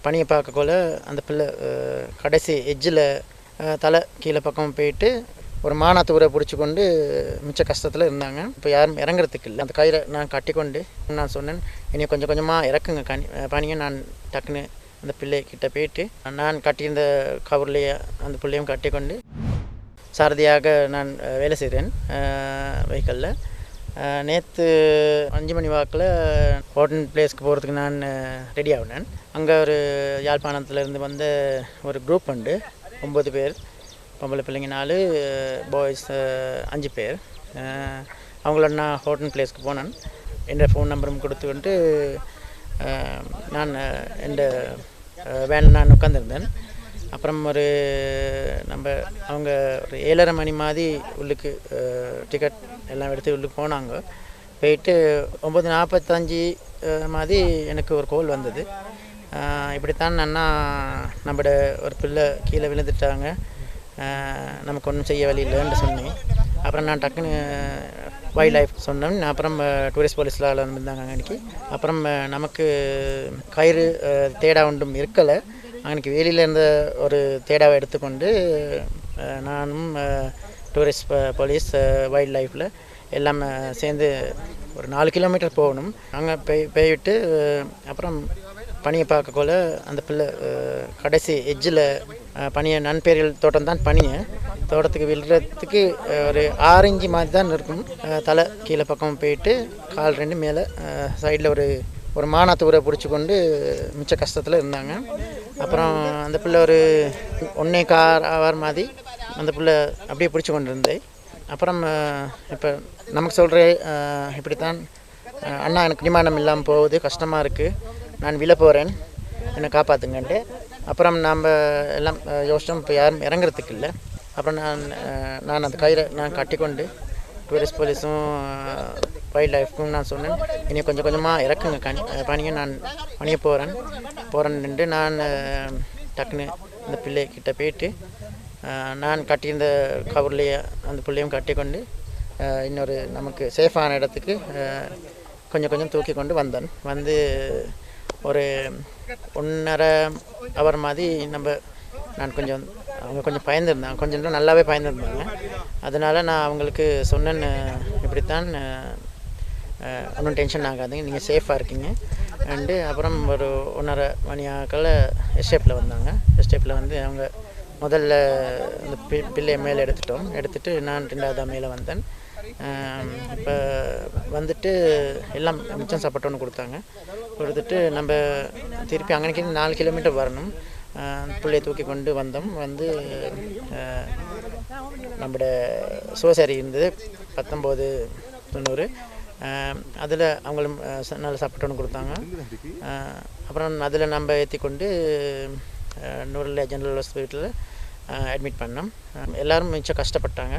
பணியை பார்க்கக்குள்ள அந்த பிள்ளை கடைசி எட்ஜில் தலை கீழே பக்கம் போயிட்டு ஒரு மானாத்து ஊரை பிடிச்சி கொண்டு மிச்ச கஷ்டத்தில் இருந்தாங்க. இப்போ யாரும் இறங்குறதுக்கு இல்லை. அந்த கயிறை நான் கட்டி கொண்டு நான் சொன்னேன், என்னை கொஞ்சம் கொஞ்சமாக இறக்குங்க பணியை. நான் டக்குன்னு அந்த பிள்ளைக்கிட்ட போயிட்டு நான் கட்டியிருந்த கவர்லேயே அந்த பிள்ளையும் கட்டி கொண்டு சாரதியாக நான் வேலை செய்கிறேன் வெஹிக்கலில். நேற்று 5 மணி வாக்கில் ஹோட்டல் பிளேஸ்க்கு போகிறதுக்கு நான் ரெடி ஆகினேன். அங்கே ஒரு யாழ்ப்பாணத்துலேருந்து வந்த ஒரு குரூப் உண்டு, 9 பேர், பொம்பளை பிள்ளைங்க 4, பாய்ஸ் 5 பேர். அவங்களோட நான் ஹோட்டல் பிளேஸ்க்கு போனேன். என்னோடய ஃபோன் நம்பரும் கொடுத்துக்கிட்டு நான் எந்த வேனில் நான் உட்காந்துருந்தேன். அப்புறம் அவங்க ஒரு 7:30 மணி மாதிரி உள்ளுக்கு டிக்கெட் எல்லாம் எடுத்து உள்ளுக்கு போனாங்க. போயிட்டு 9:45 மாதிரி எனக்கு ஒரு கால் வந்தது. இப்படித்தான் அண்ணா நம்மளோட ஒரு பிள்ளை கீழே விழுந்துட்டாங்க, நமக்கு ஒன்றும் செய்ய வழி இல்லைன்னு சொன்னேன். அப்புறம் நான் டக்குன்னு வைல்ட் லைஃப் சொன்னேன். அப்புறம் டூரிஸ்ட் போலீஸில் வந்திருந்தாங்க அன்றைக்கி. அப்புறம் நமக்கு கயிறு தேடா ஒன்றும் இருக்கலை. அன்றைக்கி வெளியில் இருந்த ஒரு தேடாவை எடுத்துக்கொண்டு நானும் டூரிஸ்ட் போலீஸ் வைல்ட் லைஃப்பில் எல்லாம் சேர்ந்து ஒரு 4 கிலோமீட்டர் போகணும். அங்கே போய்விட்டு அப்புறம் பணியை பார்க்கக்குள்ள அந்த பிள்ளை கடைசி எட்ஜில் பனியை நன்பேரியல் தோட்டம் தான் பனியை தோட்டத்துக்கு விழுறதுக்கு ஒரு 6 இன்ச்சு மாதிரி தான் இருக்கும். தலை கீழே பக்கம் போயிட்டு கால் 2 மேலே சைடில் ஒரு மானாத்து ஊரை பிடிச்சி கொண்டு மிச்ச கஷ்டத்தில் இருந்தாங்க. அப்புறம் அந்த பிள்ளை ஒரு 1.25 hour மாதிரி அந்த பிள்ளை அப்படியே பிடிச்சி கொண்டு இருந்தேன். அப்புறம் இப்போ நமக்கு சொல்கிற இப்படித்தான், அண்ணா எனக்கு நிமானம் இல்லாமல் போகுது, கஷ்டமாக இருக்குது, நான் விழ போகிறேன், என்னை காப்பாற்றுங்கன்ட்டு. அப்புறம் நம்ம எல்லாம் யோசிச்சோம், இப்போ யாரும் இறங்குறதுக்கு இல்லை. அப்புறம் நான் அந்த கயிறை நான் கட்டிக்கொண்டு டூரிஸ்ட் போலீஸும் வைல்ட் லைஃப்க்கும் நான் சொன்னேன், என்னை கொஞ்சம் கொஞ்சமாக இறக்குங்க பணியை, நான் பணிய போகிறேன்ட்டு நான் டக்குன்னு அந்த பிள்ளைக்கிட்ட போயிட்டு நான் கட்டியிருந்த கவர்லேயே அந்த பிள்ளையும் கட்டி கொண்டு இன்னொரு நமக்கு சேஃபான இடத்துக்கு கொஞ்சம் தூக்கி கொண்டு வந்தேன். வந்து ஒரு 1.5 hour மாதிரி நான் அவங்க கொஞ்சம் பயந்துருந்தாங்க, கொஞ்சம் நல்லாவே பயந்துருந்தாங்க. அதனால் நான் அவங்களுக்கு சொன்னேன், இப்படித்தான், ஒன்றும் டென்ஷன் ஆகாதுங்க, நீங்கள் சேஃபாக இருக்கீங்க அண்டு. அப்புறம் ஒரு 1.5 மணி ஆக்கள் எஸ்டேப்பில் வந்தாங்க. எஸ்டேப்பில் வந்து அவங்க முதல்ல அந்த பிள்ளையை மேலே எடுத்துகிட்டு நான் 2வது மேலே வந்தேன். இப்போ வந்துட்டு எல்லாம் மிச்சம் சாப்பாட்டு ஒன்று கொடுத்துட்டு நம்ம திருப்பி அங்கனைக்கு 4 கிலோமீட்டர் வரணும். பிள்ளையை தூக்கி கொண்டு வந்தோம். வந்து நம்மளோட சோசாரி இருந்தது 1990. அதில் அவங்களும் நல்ல சாப்பாட்டு ஒன்று கொடுத்தாங்க. அப்புறம் அதில் நம்ம ஏற்றி கொண்டு நூறில் ஜெனரல் ஹாஸ்பிட்டலில் அட்மிட் பண்ணோம். எல்லோரும் மிச்சம் கஷ்டப்பட்டாங்க.